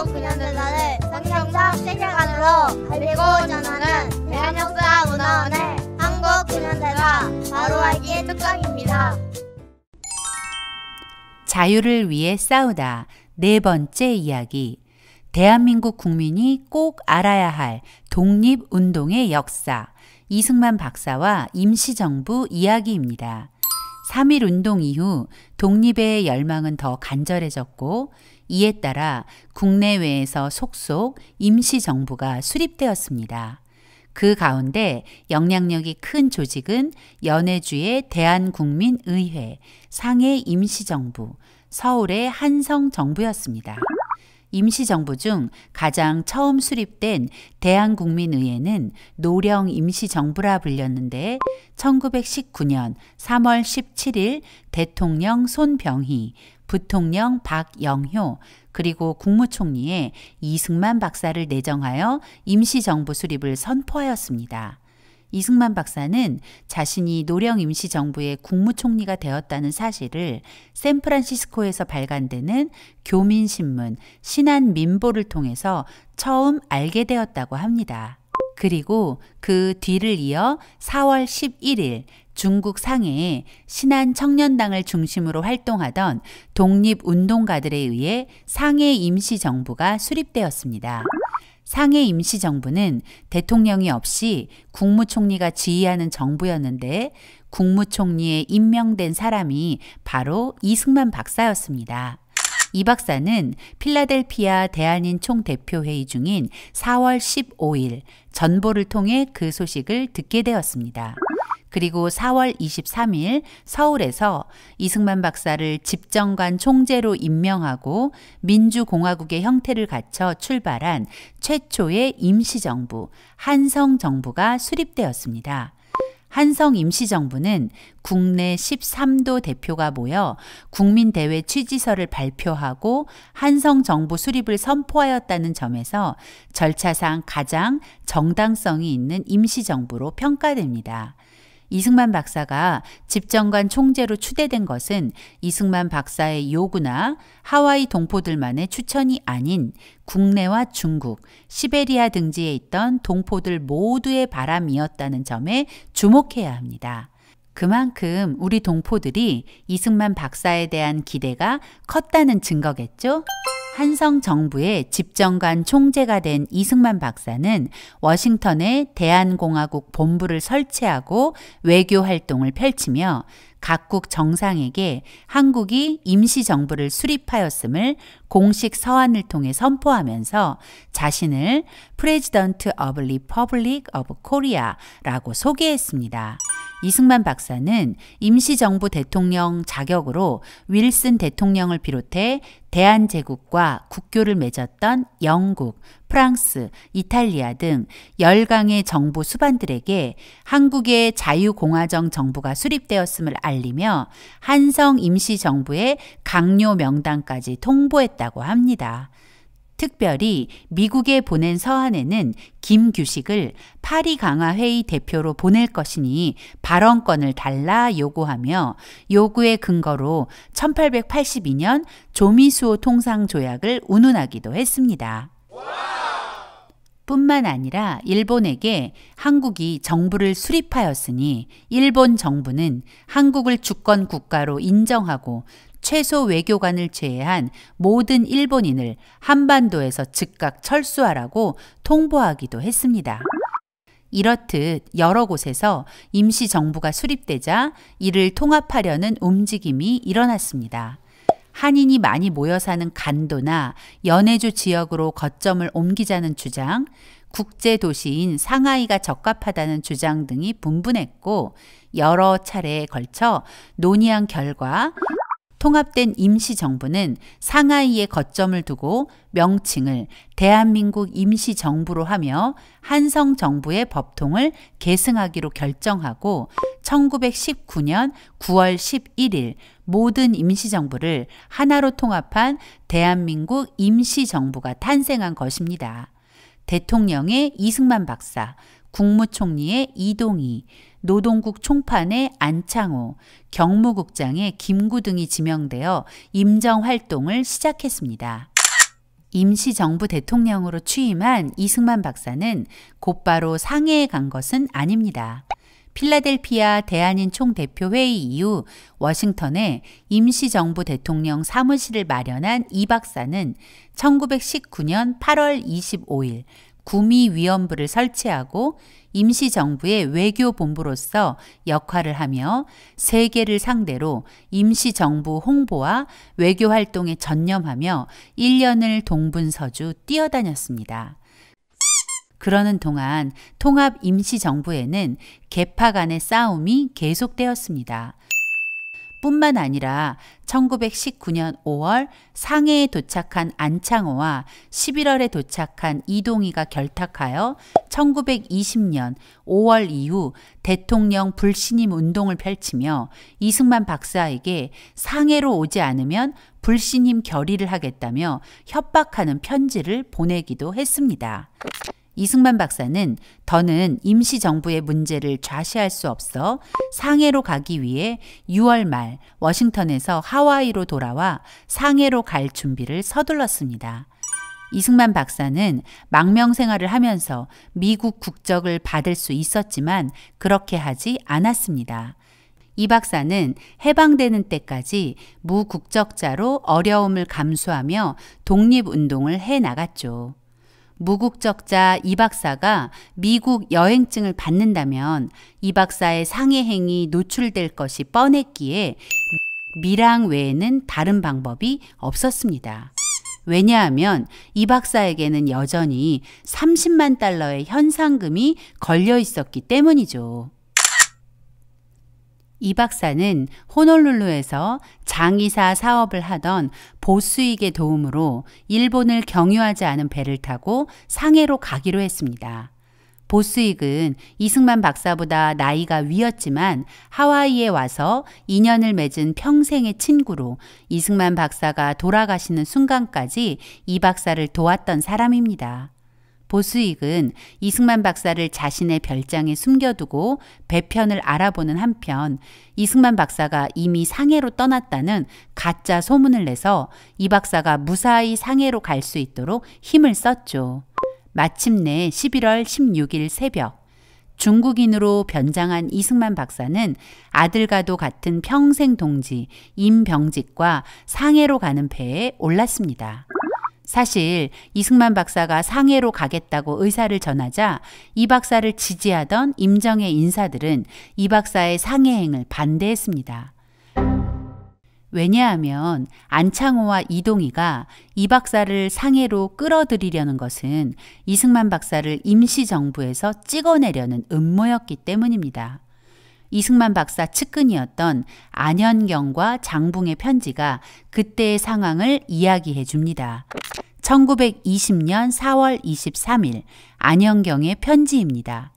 한국 근현대사를 성경적 세계관으로 알리고 전하는 대한역사문화원의 한국 근현대사 바로 알기 특강입니다. 자유를 위해 싸우다. 네 번째 이야기. 대한민국 국민이 꼭 알아야 할 독립운동의 역사. 이승만 박사와 임시정부 이야기입니다. 3.1운동 이후 독립의 열망은 더 간절해졌고 이에 따라 국내외에서 속속 임시정부가 수립되었습니다. 그 가운데 영향력이 큰 조직은 연해주의 대한국민의회, 상해 임시정부, 서울의 한성정부였습니다. 임시정부 중 가장 처음 수립된 대한국민의회는 노령 임시정부라 불렸는데 1919년 3월 17일 대통령 손병희, 부통령 박영효, 그리고 국무총리에 이승만 박사를 내정하여 임시정부 수립을 선포하였습니다. 이승만 박사는 자신이 노령 임시정부의 국무총리가 되었다는 사실을 샌프란시스코에서 발간되는 교민신문 신한민보를 통해서 처음 알게 되었다고 합니다. 그리고 그 뒤를 이어 4월 11일 중국 상해에 신한청년당을 중심으로 활동하던 독립운동가들에 의해 상해 임시정부가 수립되었습니다. 상해 임시정부는 대통령이 없이 국무총리가 지휘하는 정부였는데 국무총리에 임명된 사람이 바로 이승만 박사였습니다. 이 박사는 필라델피아 대한인 총대표회의 중인 4월 15일 전보를 통해 그 소식을 듣게 되었습니다. 그리고 4월 23일 서울에서 이승만 박사를 집정관 총재로 임명하고 민주공화국의 형태를 갖춰 출발한 최초의 임시정부, 한성정부가 수립되었습니다. 한성 임시정부는 국내 13도 대표가 모여 국민대회 취지서를 발표하고 한성정부 수립을 선포하였다는 점에서 절차상 가장 정당성이 있는 임시정부로 평가됩니다. 이승만 박사가 집정관 총재로 추대된 것은 이승만 박사의 요구나 하와이 동포들만의 추천이 아닌 국내와 중국, 시베리아 등지에 있던 동포들 모두의 바람이었다는 점에 주목해야 합니다. 그만큼 우리 동포들이 이승만 박사에 대한 기대가 컸다는 증거겠죠? 한성 정부의 집정관 총재가 된 이승만 박사는 워싱턴에 대한공화국 본부를 설치하고 외교 활동을 펼치며 각국 정상에게 한국이 임시정부를 수립하였음을 공식 서한을 통해 선포하면서 자신을 President of Republic of Korea라고 소개했습니다. 이승만 박사는 임시정부 대통령 자격으로 윌슨 대통령을 비롯해 대한제국과 국교를 맺었던 영국, 프랑스, 이탈리아 등 10강의 정부 수반들에게 한국의 자유공화정 정부가 수립되었음을 알리며 한성 임시정부의 강요 명단까지 통보했다고 합니다. 특별히 미국에 보낸 서한에는 김규식을 파리 강화회의 대표로 보낼 것이니 발언권을 달라 요구하며 요구의 근거로 1882년 조미수호 통상조약을 운운하기도 했습니다. 뿐만 아니라 일본에게 한국이 정부를 수립하였으니 일본 정부는 한국을 주권 국가로 인정하고 최소 외교관을 제외한 모든 일본인을 한반도에서 즉각 철수하라고 통보하기도 했습니다. 이렇듯 여러 곳에서 임시정부가 수립되자 이를 통합하려는 움직임이 일어났습니다. 한인이 많이 모여 사는 간도나 연해주 지역으로 거점을 옮기자는 주장, 국제도시인 상하이가 적합하다는 주장 등이 분분했고 여러 차례에 걸쳐 논의한 결과 통합된 임시정부는 상하이에 거점을 두고 명칭을 대한민국 임시정부로 하며 한성정부의 법통을 계승하기로 결정하고 1919년 9월 11일 모든 임시정부를 하나로 통합한 대한민국 임시정부가 탄생한 것입니다. 대통령의 이승만 박사, 국무총리의 이동희, 노동국 총판의 안창호, 경무국장의 김구 등이 지명되어 임정 활동을 시작했습니다. 임시정부 대통령으로 취임한 이승만 박사는 곧바로 상해에 간 것은 아닙니다. 필라델피아 대한인 총대표회의 이후 워싱턴에 임시정부 대통령 사무실을 마련한 이 박사는 1919년 8월 25일 구미위원부를 설치하고 임시정부의 외교본부로서 역할을 하며 세계를 상대로 임시정부 홍보와 외교활동에 전념하며 1년을 동분서주 뛰어다녔습니다. 그러는 동안 통합 임시정부에는 계파 간의 싸움이 계속되었습니다. 뿐만 아니라 1919년 5월 상해에 도착한 안창호와 11월에 도착한 이동희가 결탁하여 1920년 5월 이후 대통령 불신임 운동을 펼치며 이승만 박사에게 상해로 오지 않으면 불신임 결의를 하겠다며 협박하는 편지를 보내기도 했습니다. 이승만 박사는 더는 임시정부의 문제를 좌시할 수 없어 상해로 가기 위해 6월 말 워싱턴에서 하와이로 돌아와 상해로 갈 준비를 서둘렀습니다. 이승만 박사는 망명 생활을 하면서 미국 국적을 받을 수 있었지만 그렇게 하지 않았습니다. 이 박사는 해방되는 때까지 무국적자로 어려움을 감수하며 독립운동을 해나갔죠. 무국적자 이 박사가 미국 여행증을 받는다면 이 박사의 상해행이 노출될 것이 뻔했기에 밀항 외에는 다른 방법이 없었습니다. 왜냐하면 이 박사에게는 여전히 30만 달러의 현상금이 걸려 있었기 때문이죠. 이 박사는 호놀룰루에서 장의사 사업을 하던 보스익의 도움으로 일본을 경유하지 않은 배를 타고 상해로 가기로 했습니다. 보스익은 이승만 박사보다 나이가 위였지만 하와이에 와서 인연을 맺은 평생의 친구로 이승만 박사가 돌아가시는 순간까지 이 박사를 도왔던 사람입니다. 보스익은 이승만 박사를 자신의 별장에 숨겨두고 배편을 알아보는 한편 이승만 박사가 이미 상해로 떠났다는 가짜 소문을 내서 이 박사가 무사히 상해로 갈 수 있도록 힘을 썼죠. 마침내 11월 16일 새벽 중국인으로 변장한 이승만 박사는 아들과도 같은 평생 동지 임병직과 상해로 가는 배에 올랐습니다. 사실 이승만 박사가 상해로 가겠다고 의사를 전하자 이 박사를 지지하던 임정의 인사들은 이 박사의 상해행을 반대했습니다. 왜냐하면 안창호와 이동희가 이 박사를 상해로 끌어들이려는 것은 이승만 박사를 임시정부에서 찍어내려는 음모였기 때문입니다. 이승만 박사 측근이었던 안현경과 장붕의 편지가 그때의 상황을 이야기해 줍니다. 1920년 4월 23일 안현경의 편지입니다.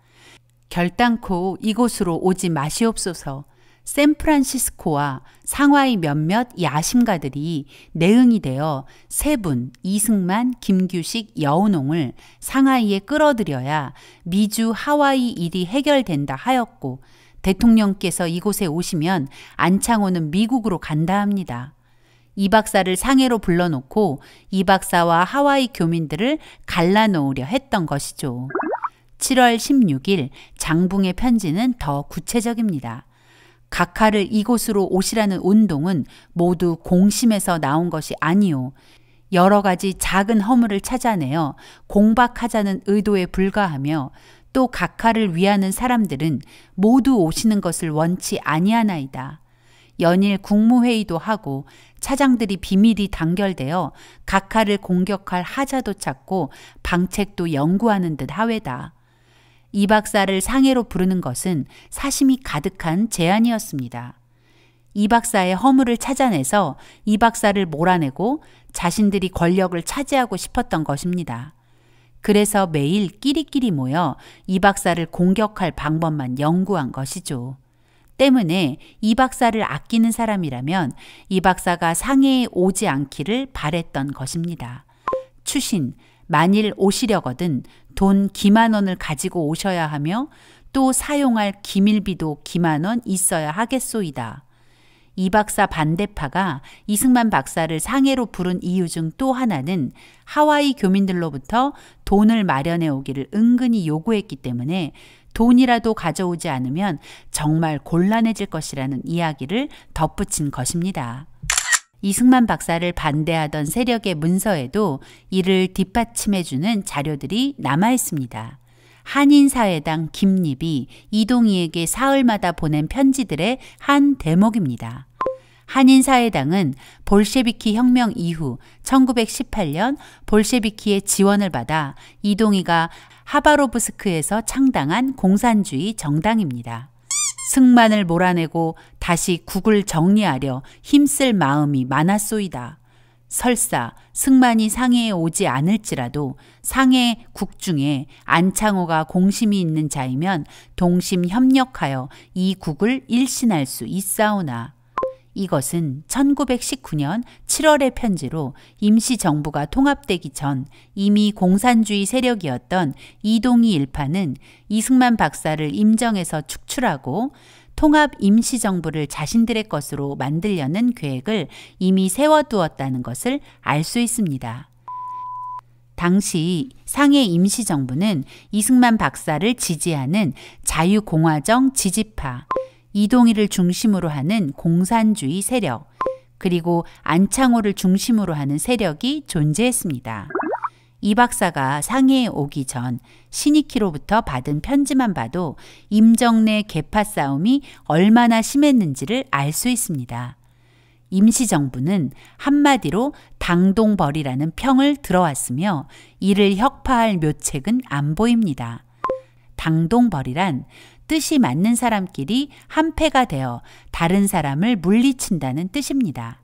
결단코 이곳으로 오지 마시옵소서. 샌프란시스코와 상하이 몇몇 야심가들이 내응이 되어 세분, 이승만, 김규식, 여운홍을 상하이에 끌어들여야 미주 하와이 일이 해결된다 하였고 대통령께서 이곳에 오시면 안창호는 미국으로 간다 합니다. 이 박사를 상해로 불러놓고 이 박사와 하와이 교민들을 갈라놓으려 했던 것이죠. 7월 16일 장붕의 편지는 더 구체적입니다. 각하를 이곳으로 오시라는 운동은 모두 공심에서 나온 것이 아니오. 여러 가지 작은 허물을 찾아내어 공박하자는 의도에 불과하며 또 각하를 위하는 사람들은 모두 오시는 것을 원치 아니하나이다. 연일 국무회의도 하고 차장들이 비밀이 단결되어 각하를 공격할 하자도 찾고 방책도 연구하는 듯 하외다. 이 박사를 상해로 부르는 것은 사심이 가득한 제안이었습니다. 이 박사의 허물을 찾아내서 이 박사를 몰아내고 자신들이 권력을 차지하고 싶었던 것입니다. 그래서 매일 끼리끼리 모여 이 박사를 공격할 방법만 연구한 것이죠. 때문에 이 박사를 아끼는 사람이라면 이 박사가 상해에 오지 않기를 바랬던 것입니다. 추신, 만일 오시려거든 돈 기만 원을 가지고 오셔야 하며 또 사용할 기밀비도 기만 원 있어야 하겠소이다. 이 박사 반대파가 이승만 박사를 상해로 부른 이유 중 또 하나는 하와이 교민들로부터 돈을 마련해 오기를 은근히 요구했기 때문에 돈이라도 가져오지 않으면 정말 곤란해질 것이라는 이야기를 덧붙인 것입니다. 이승만 박사를 반대하던 세력의 문서에도 이를 뒷받침해주는 자료들이 남아있습니다. 한인사회당 김립이 이동희에게 사흘마다 보낸 편지들의 한 대목입니다. 한인사회당은 볼셰비키 혁명 이후 1918년 볼셰비키의 지원을 받아 이동희가 하바로브스크에서 창당한 공산주의 정당입니다. 승만을 몰아내고 다시 국을 정리하려 힘쓸 마음이 많았소이다. 설사 승만이 상해에 오지 않을지라도 상해 국 중에 안창호가 공심이 있는 자이면 동심 협력하여 이 국을 일신할 수 있사오나 이것은 1919년 7월의 편지로 임시정부가 통합되기 전 이미 공산주의 세력이었던 이동희 일파는 이승만 박사를 임정에서 축출하고 통합 임시정부를 자신들의 것으로 만들려는 계획을 이미 세워두었다는 것을 알 수 있습니다. 당시 상해 임시정부는 이승만 박사를 지지하는 자유공화정 지지파, 이동희를 중심으로 하는 공산주의 세력, 그리고 안창호를 중심으로 하는 세력이 존재했습니다. 이 박사가 상해에 오기 전 신익희로부터 받은 편지만 봐도 임정 내 계파 싸움이 얼마나 심했는지를 알 수 있습니다. 임시정부는 한마디로 당동벌이라는 평을 들어왔으며 이를 혁파할 묘책은 안 보입니다. 당동벌이란 뜻이 맞는 사람끼리 한패가 되어 다른 사람을 물리친다는 뜻입니다.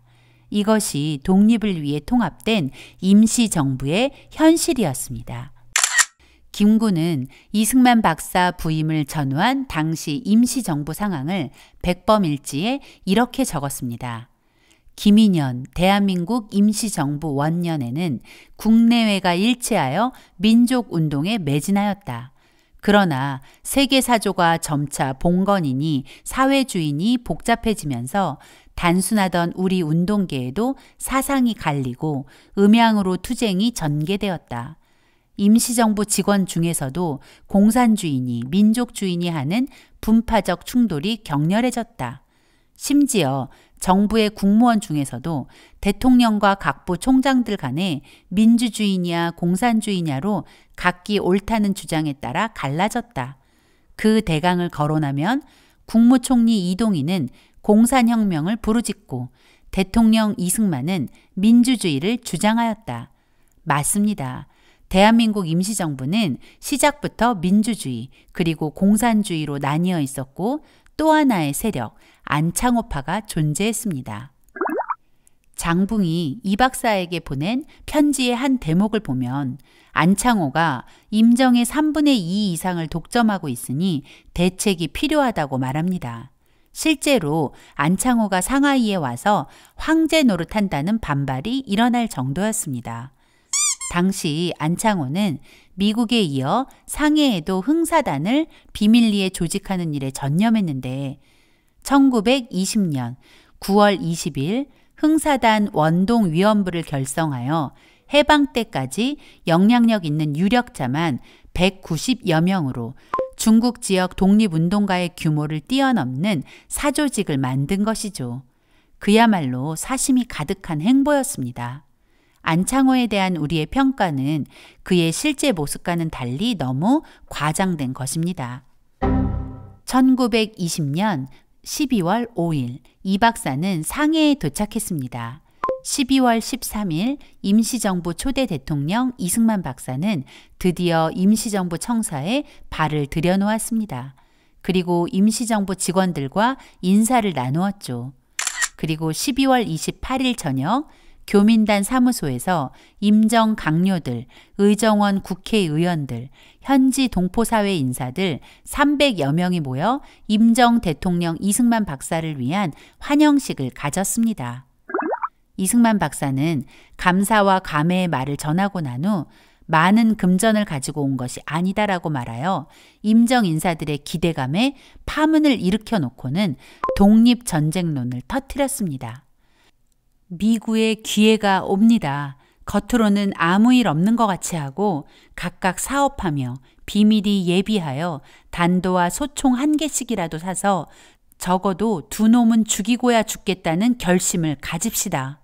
이것이 독립을 위해 통합된 임시정부의 현실이었습니다. 김구는 이승만 박사 부임을 전후한 당시 임시정부 상황을 백범일지에 이렇게 적었습니다. 김인현 대한민국 임시정부 원년에는 국내외가 일치하여 민족운동에 매진하였다. 그러나 세계사조가 점차 봉건이니 사회주의니 복잡해지면서 단순하던 우리 운동계에도 사상이 갈리고 음양으로 투쟁이 전개되었다. 임시정부 직원 중에서도 공산주의니 민족주의니 하는 분파적 충돌이 격렬해졌다. 심지어 정부의 국무원 중에서도 대통령과 각부 총장들 간에 민주주의냐 공산주의냐로 각기 옳다는 주장에 따라 갈라졌다. 그 대강을 거론하면 국무총리 이동희는 공산혁명을 부르짖고 대통령 이승만은 민주주의를 주장하였다. 맞습니다. 대한민국 임시정부는 시작부터 민주주의 그리고 공산주의로 나뉘어 있었고 또 하나의 세력, 안창호파가 존재했습니다. 장붕이 이 박사에게 보낸 편지의 한 대목을 보면 안창호가 임정의 3분의 2 이상을 독점하고 있으니 대책이 필요하다고 말합니다. 실제로 안창호가 상하이에 와서 황제 노릇한다는 반발이 일어날 정도였습니다. 당시 안창호는 미국에 이어 상해에도 흥사단을 비밀리에 조직하는 일에 전념했는데 1920년 9월 20일 흥사단 원동위원부를 결성하여 해방 때까지 영향력 있는 유력자만 190여 명으로 중국 지역 독립운동가의 규모를 뛰어넘는 사조직을 만든 것이죠. 그야말로 사심이 가득한 행보였습니다. 안창호에 대한 우리의 평가는 그의 실제 모습과는 달리 너무 과장된 것입니다. 1920년 12월 5일 이 박사는 상해에 도착했습니다. 12월 13일 임시정부 초대 대통령 이승만 박사는 드디어 임시정부 청사에 발을 들여놓았습니다. 그리고 임시정부 직원들과 인사를 나누었죠. 그리고 12월 28일 저녁 교민단 사무소에서 임정 강요들, 의정원 국회의원들, 현지 동포사회 인사들 300여 명이 모여 임정 대통령 이승만 박사를 위한 환영식을 가졌습니다. 이승만 박사는 감사와 감회의 말을 전하고 난 후 많은 금전을 가지고 온 것이 아니다라고 말하여 임정 인사들의 기대감에 파문을 일으켜 놓고는 독립전쟁론을 터뜨렸습니다. 미구의 기회가 옵니다. 겉으로는 아무 일 없는 것 같이 하고 각각 사업하며 비밀이 예비하여 단도와 소총 1개씩이라도 사서 적어도 2놈은 죽이고야 죽겠다는 결심을 가집시다.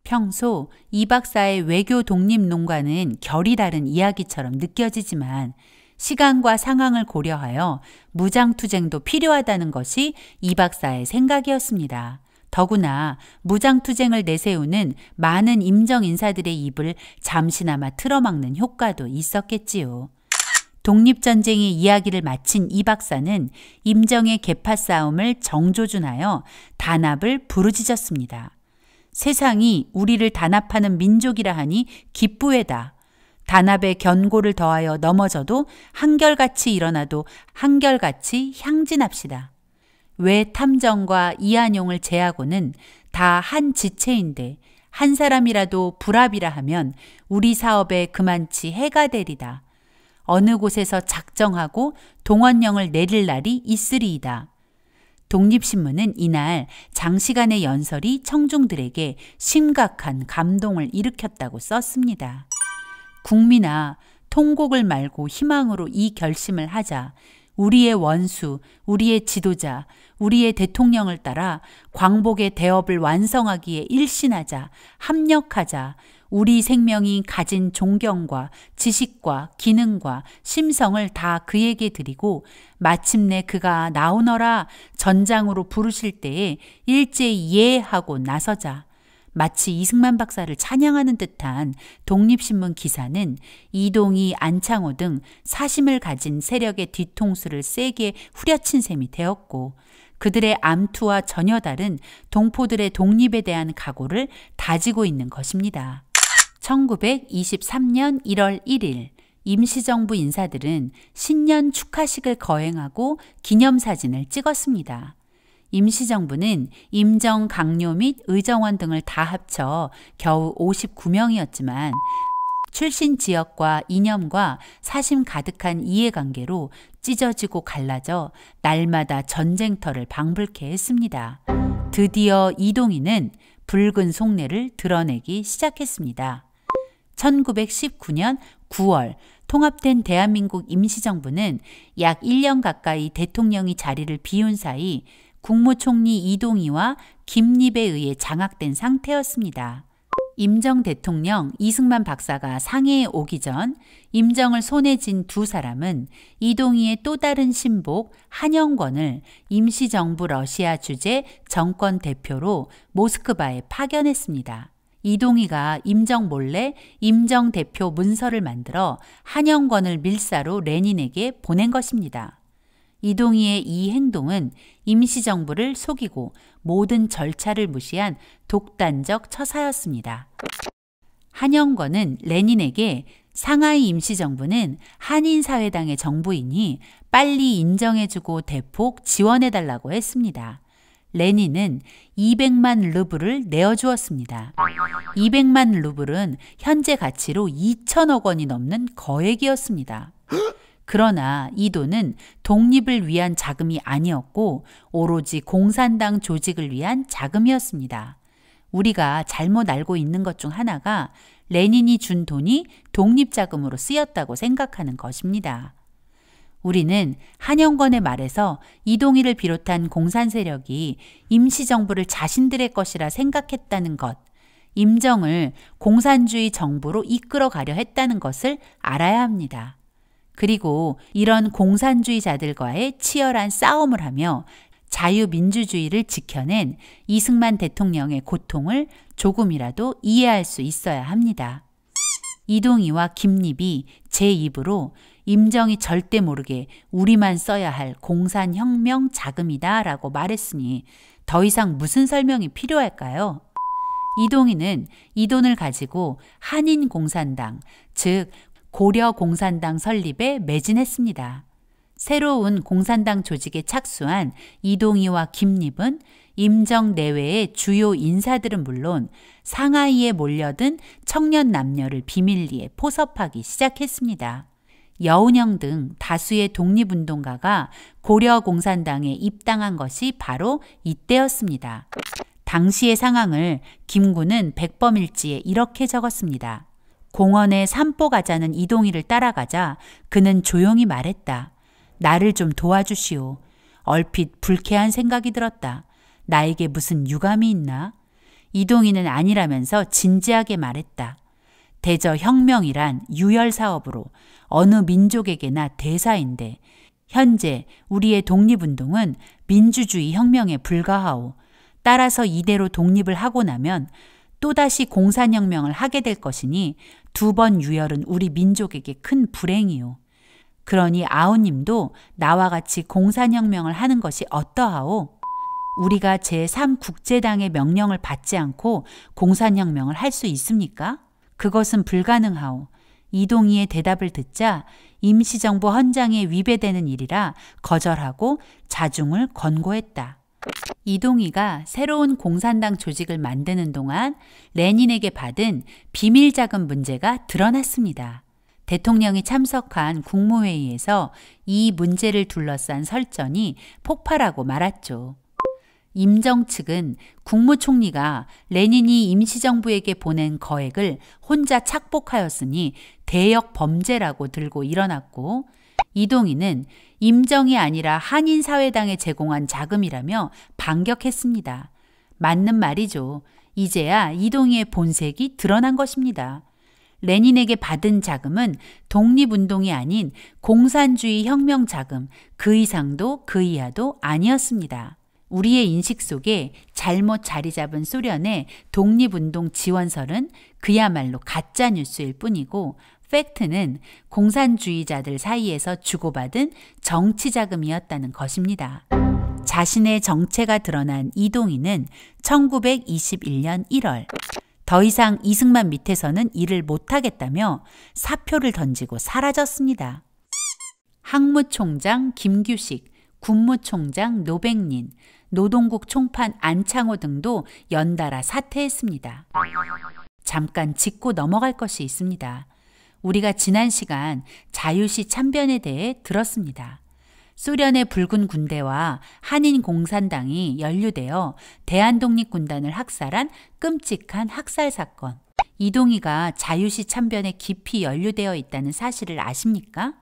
평소 이 박사의 외교 독립론과는 결이 다른 이야기처럼 느껴지지만 시간과 상황을 고려하여 무장투쟁도 필요하다는 것이 이 박사의 생각이었습니다. 더구나 무장투쟁을 내세우는 많은 임정 인사들의 입을 잠시나마 틀어막는 효과도 있었겠지요. 독립전쟁의 이야기를 마친 이 박사는 임정의 계파 싸움을 정조준하여 단합을 부르짖었습니다. 세상이 우리를 단합하는 민족이라 하니 기쁘외다. 단합의 견고를 더하여 넘어져도 한결같이 일어나도 한결같이 향진합시다. 왜 탐정과 이한용을 제하고는 다 한 지체인데 한 사람이라도 불합이라 하면 우리 사업에 그만치 해가 되리다. 어느 곳에서 작정하고 동원령을 내릴 날이 있으리이다. 독립신문은 이날 장시간의 연설이 청중들에게 심각한 감동을 일으켰다고 썼습니다. 국민아, 통곡을 말고 희망으로 이 결심을 하자. 우리의 원수, 우리의 지도자, 우리의 대통령을 따라 광복의 대업을 완성하기에 일신하자, 합력하자. 우리 생명이 가진 존경과 지식과 기능과 심성을 다 그에게 드리고 마침내 그가 나오너라 전장으로 부르실 때에 일제히 예하고 나서자. 마치 이승만 박사를 찬양하는 듯한 독립신문 기사는 이동희, 안창호 등 사심을 가진 세력의 뒤통수를 세게 후려친 셈이 되었고 그들의 암투와 전혀 다른 동포들의 독립에 대한 각오를 다지고 있는 것입니다. 1923년 1월 1일 임시정부 인사들은 신년 축하식을 거행하고 기념사진을 찍었습니다. 임시정부는 임정, 강요 및 의정원 등을 다 합쳐 겨우 59명이었지만 출신 지역과 이념과 사심 가득한 이해관계로 찢어지고 갈라져 날마다 전쟁터를 방불케 했습니다. 드디어 이동희는 붉은 속내를 드러내기 시작했습니다. 1919년 9월 통합된 대한민국 임시정부는 약 1년 가까이 대통령이 자리를 비운 사이 국무총리 이동희와 김립에 의해 장악된 상태였습니다. 임정 대통령 이승만 박사가 상해에 오기 전 임정을 손에 쥔 두 사람은 이동희의 또 다른 신복 한영권을 임시정부 러시아 주재 정권 대표로 모스크바에 파견했습니다. 이동희가 임정 몰래 임정 대표 문서를 만들어 한영권을 밀사로 레닌에게 보낸 것입니다. 이동희의 이 행동은 임시정부를 속이고 모든 절차를 무시한 독단적 처사였습니다. 한영권은 레닌에게 상하이 임시정부는 한인사회당의 정부이니 빨리 인정해주고 대폭 지원해달라고 했습니다. 레닌은 200만 루블을 내어주었습니다. 200만 루블은 현재 가치로 2천억 원이 넘는 거액이었습니다. 그러나 이 돈은 독립을 위한 자금이 아니었고 오로지 공산당 조직을 위한 자금이었습니다. 우리가 잘못 알고 있는 것 중 하나가 레닌이 준 돈이 독립자금으로 쓰였다고 생각하는 것입니다. 우리는 한영권의 말에서 이동희를 비롯한 공산 세력이 임시정부를 자신들의 것이라 생각했다는 것, 임정을 공산주의 정부로 이끌어가려 했다는 것을 알아야 합니다. 그리고 이런 공산주의자들과의 치열한 싸움을 하며 자유민주주의를 지켜낸 이승만 대통령의 고통을 조금이라도 이해할 수 있어야 합니다. 이동희와 김립이 제 입으로 임정이 절대 모르게 우리만 써야 할 공산혁명 자금이다 라고 말했으니 더 이상 무슨 설명이 필요할까요? 이동희는 이 돈을 가지고 한인공산당, 즉 고려공산당 설립에 매진했습니다. 새로운 공산당 조직에 착수한 이동희와 김립은 임정 내외의 주요 인사들은 물론 상하이에 몰려든 청년 남녀를 비밀리에 포섭하기 시작했습니다. 여운형 등 다수의 독립운동가가 고려공산당에 입당한 것이 바로 이때였습니다. 당시의 상황을 김구는 백범일지에 이렇게 적었습니다. 공원에 산보 가자는 이동희를 따라가자 그는 조용히 말했다. 나를 좀 도와주시오. 얼핏 불쾌한 생각이 들었다. 나에게 무슨 유감이 있나? 이동희는 아니라면서 진지하게 말했다. 대저 혁명이란 유혈사업으로 어느 민족에게나 대사인데 현재 우리의 독립운동은 민주주의 혁명에 불과하오. 따라서 이대로 독립을 하고 나면 또다시 공산혁명을 하게 될 것이니 2번 유혈은 우리 민족에게 큰 불행이오. 그러니 아우님도 나와 같이 공산혁명을 하는 것이 어떠하오? 우리가 제3국제당의 명령을 받지 않고 공산혁명을 할 수 있습니까? 그것은 불가능하오. 이동희의 대답을 듣자 임시정부 헌장에 위배되는 일이라 거절하고 자중을 권고했다. 이동희가 새로운 공산당 조직을 만드는 동안 레닌에게 받은 비밀자금 문제가 드러났습니다. 대통령이 참석한 국무회의에서 이 문제를 둘러싼 설전이 폭발하고 말았죠. 임정 측은 국무총리가 레닌이 임시정부에게 보낸 거액을 혼자 착복하였으니 대역 범죄라고 들고 일어났고, 이동희는 임정이 아니라 한인사회당에 제공한 자금이라며 반격했습니다. 맞는 말이죠. 이제야 이동희의 본색이 드러난 것입니다. 레닌에게 받은 자금은 독립운동이 아닌 공산주의 혁명 자금, 그 이상도 그 이하도 아니었습니다. 우리의 인식 속에 잘못 자리 잡은 소련의 독립운동 지원설은 그야말로 가짜 뉴스일 뿐이고, 팩트는 공산주의자들 사이에서 주고받은 정치자금이었다는 것입니다. 자신의 정체가 드러난 이동희는 1921년 1월 더 이상 이승만 밑에서는 일을 못하겠다며 사표를 던지고 사라졌습니다. 항무총장 김규식, 군무총장 노백린, 노동국 총판 안창호 등도 연달아 사퇴했습니다. 잠깐 짚고 넘어갈 것이 있습니다. 우리가 지난 시간 자유시 참변에 대해 들었습니다. 소련의 붉은 군대와 한인 공산당이 연루되어 대한독립군단을 학살한 끔찍한 학살 사건. 이동희가 자유시 참변에 깊이 연루되어 있다는 사실을 아십니까?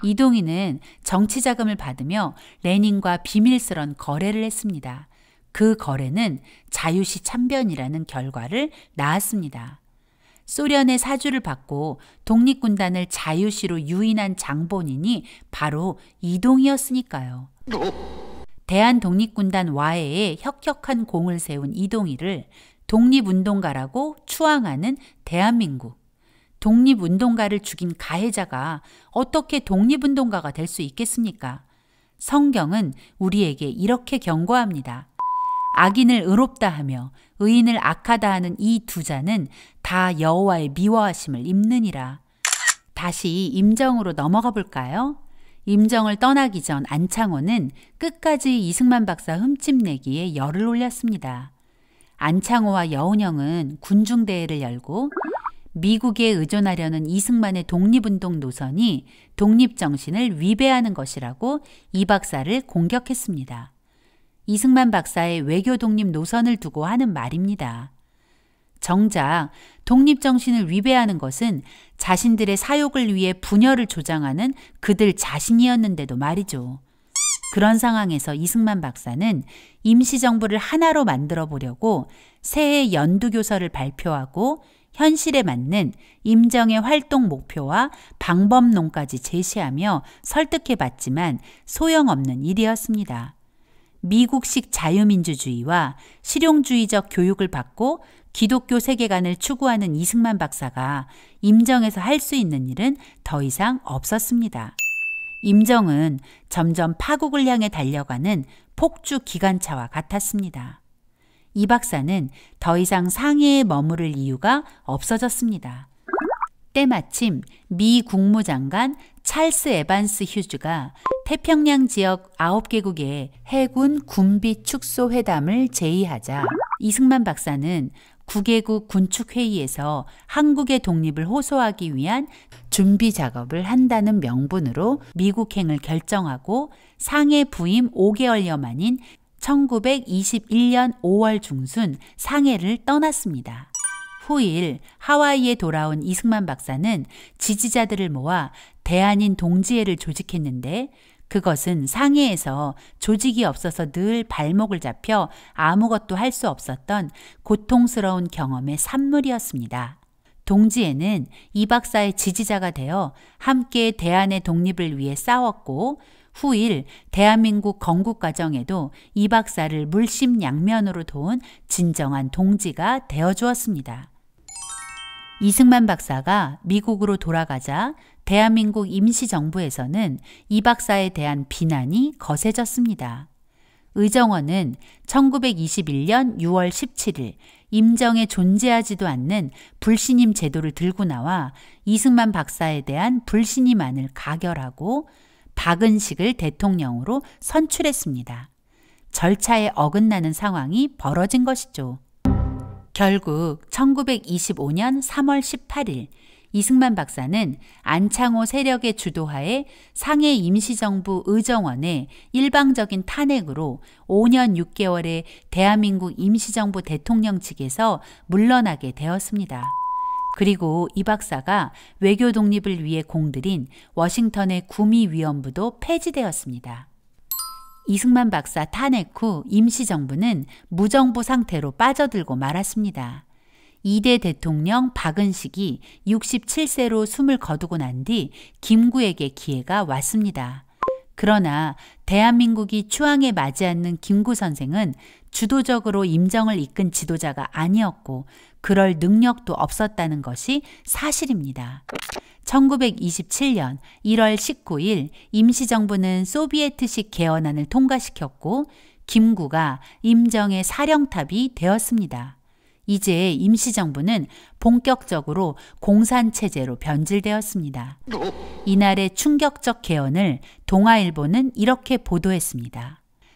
이동희는 정치자금을 받으며 레닌과 비밀스런 거래를 했습니다. 그 거래는 자유시 참변이라는 결과를 낳았습니다. 소련의 사주를 받고 독립군단을 자유시로 유인한 장본인이 바로 이동희였으니까요. 대한독립군단 와해에 혁혁한 공을 세운 이동희를 독립운동가라고 추앙하는 대한민국. 독립운동가를 죽인 가해자가 어떻게 독립운동가가 될 수 있겠습니까? 성경은 우리에게 이렇게 경고합니다. 악인을 의롭다 하며 의인을 악하다 하는 이 두 자는 다 여호와의 미워하심을 입느니라. 다시 임정으로 넘어가 볼까요? 임정을 떠나기 전 안창호는 끝까지 이승만 박사 흠집내기에 열을 올렸습니다. 안창호와 여운형은 군중대회를 열고 미국에 의존하려는 이승만의 독립운동 노선이 독립정신을 위배하는 것이라고 이 박사를 공격했습니다. 이승만 박사의 외교 독립 노선을 두고 하는 말입니다. 정작 독립정신을 위배하는 것은 자신들의 사욕을 위해 분열을 조장하는 그들 자신이었는데도 말이죠. 그런 상황에서 이승만 박사는 임시정부를 하나로 만들어 보려고 새해 연두교서를 발표하고 현실에 맞는 임정의 활동 목표와 방법론까지 제시하며 설득해봤지만 소용없는 일이었습니다. 미국식 자유민주주의와 실용주의적 교육을 받고 기독교 세계관을 추구하는 이승만 박사가 임정에서 할 수 있는 일은 더 이상 없었습니다. 임정은 점점 파국을 향해 달려가는 폭주 기관차와 같았습니다. 이 박사는 더 이상 상해에 머무를 이유가 없어졌습니다. 때마침 미 국무장관 찰스 에반스 휴즈가 태평양 지역 9개국의 해군 군비 축소 회담을 제의하자 이승만 박사는 9개국 군축회의에서 한국의 독립을 호소하기 위한 준비 작업을 한다는 명분으로 미국행을 결정하고 상해 부임 5개월여 만인 1921년 5월 중순 상해를 떠났습니다. 후일 하와이에 돌아온 이승만 박사는 지지자들을 모아 대한인 동지회를 조직했는데 그것은 상해에서 조직이 없어서 늘 발목을 잡혀 아무것도 할 수 없었던 고통스러운 경험의 산물이었습니다. 동지회는 이 박사의 지지자가 되어 함께 대한의 독립을 위해 싸웠고 후일 대한민국 건국 과정에도 이 박사를 물심양면으로 도운 진정한 동지가 되어주었습니다. 이승만 박사가 미국으로 돌아가자 대한민국 임시정부에서는 이 박사에 대한 비난이 거세졌습니다. 의정원은 1921년 6월 17일 임정에 존재하지도 않는 불신임 제도를 들고 나와 이승만 박사에 대한 불신임안을 가결하고 박은식을 대통령으로 선출했습니다. 절차에 어긋나는 상황이 벌어진 것이죠. 결국 1925년 3월 18일 이승만 박사는 안창호 세력의 주도하에 상해 임시정부 의정원의 일방적인 탄핵으로 5년 6개월의 대한민국 임시정부 대통령직에서 물러나게 되었습니다. 그리고 이 박사가 외교 독립을 위해 공들인 워싱턴의 구미위원부도 폐지되었습니다. 이승만 박사 탄핵 후 임시정부는 무정부 상태로 빠져들고 말았습니다. 2대 대통령 박은식이 67세로 숨을 거두고 난 뒤 김구에게 기회가 왔습니다. 그러나 대한민국이 추앙에 맞지 않는 김구 선생은 주도적으로 임정을 이끈 지도자가 아니었고 그럴 능력도 없었다는 것이 사실입니다. 1927년 1월 19일 임시정부는 소비에트식 개헌안을 통과시켰고 김구가 임정의 사령탑이 되었습니다. 이제 임시정부는 본격적으로 공산체제로 변질되었습니다. 이날의 충격적 개헌을 동아일보는 이렇게 보도했습니다.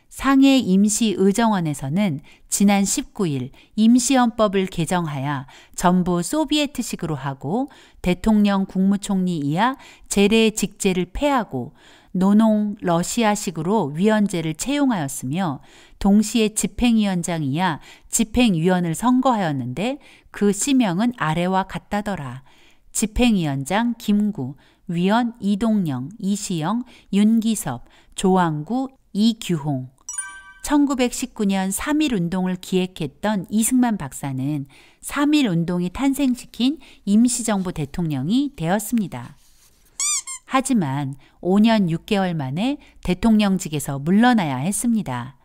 상해 임시의정원에서는 지난 19일 임시헌법을 개정하여 전부 소비에트식으로 하고 대통령 국무총리 이하 재래 직제를 폐하고 노농 러시아식으로 위원제를 채용하였으며 동시에 집행위원장 이하 집행위원을 선거하였는데 그 시명은 아래와 같다더라. 집행위원장 김구, 위원 이동영, 이시영, 윤기섭, 조항구, 이규홍. 1919년 3.1운동을 기획했던 이승만 박사는 3.1운동이 탄생시킨 임시정부 대통령이 되었습니다. 하지만 5년 6개월 만에 대통령직에서 물러나야 했습니다.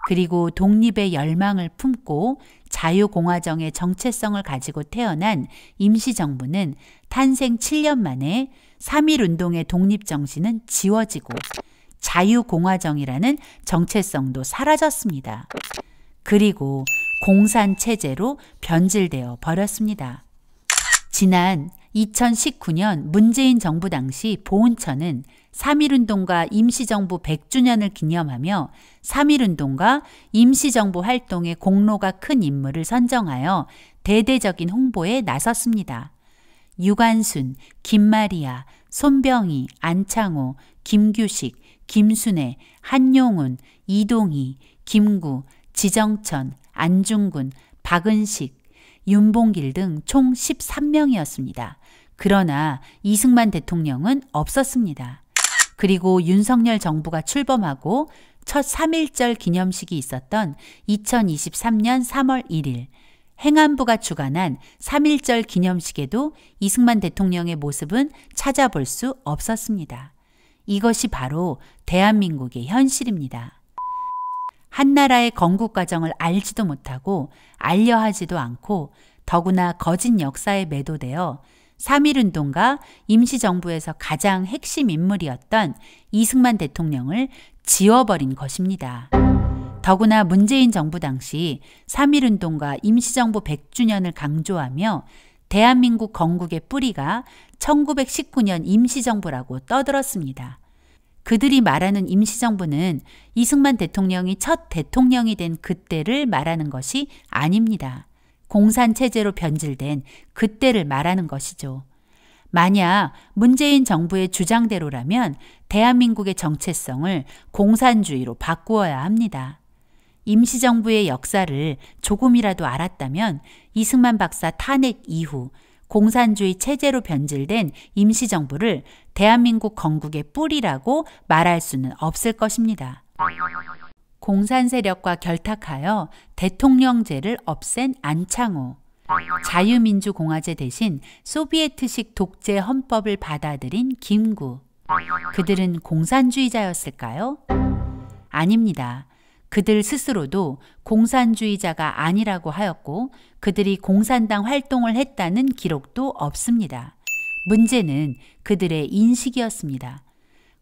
그리고 독립의 열망을 품고 자유공화정의 정체성을 가지고 태어난 임시정부는 탄생 7년 만에 3.1운동의 독립정신은 지워지고 자유공화정이라는 정체성도 사라졌습니다. 그리고 공산체제로 변질되어 버렸습니다. 지난 2019년 문재인 정부 당시 보훈처는 3.1운동과 임시정부 100주년을 기념하며 3.1운동과 임시정부 활동에 공로가 큰 인물을 선정하여 대대적인 홍보에 나섰습니다. 유관순, 김마리아, 손병희, 안창호, 김규식, 김순애, 한용운, 이동희, 김구, 지정천, 안중근, 박은식, 윤봉길 등 총 13명이었습니다. 그러나 이승만 대통령은 없었습니다. 그리고 윤석열 정부가 출범하고 첫 3.1절 기념식이 있었던 2023년 3월 1일 행안부가 주관한 3.1절 기념식에도 이승만 대통령의 모습은 찾아볼 수 없었습니다. 이것이 바로 대한민국의 현실입니다. 한나라의 건국 과정을 알지도 못하고 알려하지도 않고 더구나 거짓 역사에 매도되어 3.1운동과 임시정부에서 가장 핵심 인물이었던 이승만 대통령을 지워버린 것입니다. 더구나 문재인 정부 당시 3.1운동과 임시정부 100주년을 강조하며 대한민국 건국의 뿌리가 1919년 임시정부라고 떠들었습니다. 그들이 말하는 임시정부는 이승만 대통령이 첫 대통령이 된 그때를 말하는 것이 아닙니다. 공산체제로 변질된 그때를 말하는 것이죠. 만약 문재인 정부의 주장대로라면 대한민국의 정체성을 공산주의로 바꾸어야 합니다. 임시정부의 역사를 조금이라도 알았다면 이승만 박사 탄핵 이후 공산주의 체제로 변질된 임시정부를 대한민국 건국의 뿌리라고 말할 수는 없을 것입니다. 공산 세력과 결탁하여 대통령제를 없앤 안창호, 자유민주공화제 대신 소비에트식 독재 헌법을 받아들인 김구. 그들은 공산주의자였을까요? 아닙니다. 그들 스스로도 공산주의자가 아니라고 하였고 그들이 공산당 활동을 했다는 기록도 없습니다. 문제는 그들의 인식이었습니다.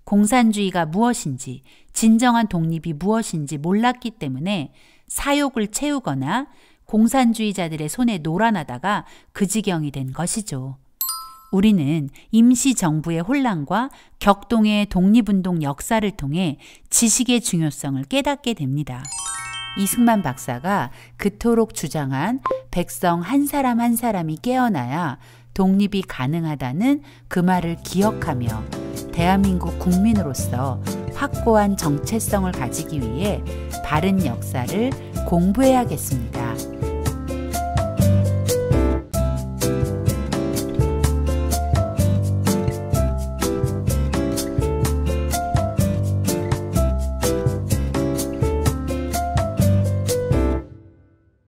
공산주의가 무엇인지, 진정한 독립이 무엇인지 몰랐기 때문에 사욕을 채우거나 공산주의자들의 손에 놀아나다가 그 지경이 된 것이죠. 우리는 임시정부의 혼란과 격동의 독립운동 역사를 통해 지식의 중요성을 깨닫게 됩니다. 이승만 박사가 그토록 주장한 백성 한 사람 한 사람이 깨어나야 독립이 가능하다는 그 말을 기억하며 대한민국 국민으로서 확고한 정체성을 가지기 위해 바른 역사를 공부해야겠습니다.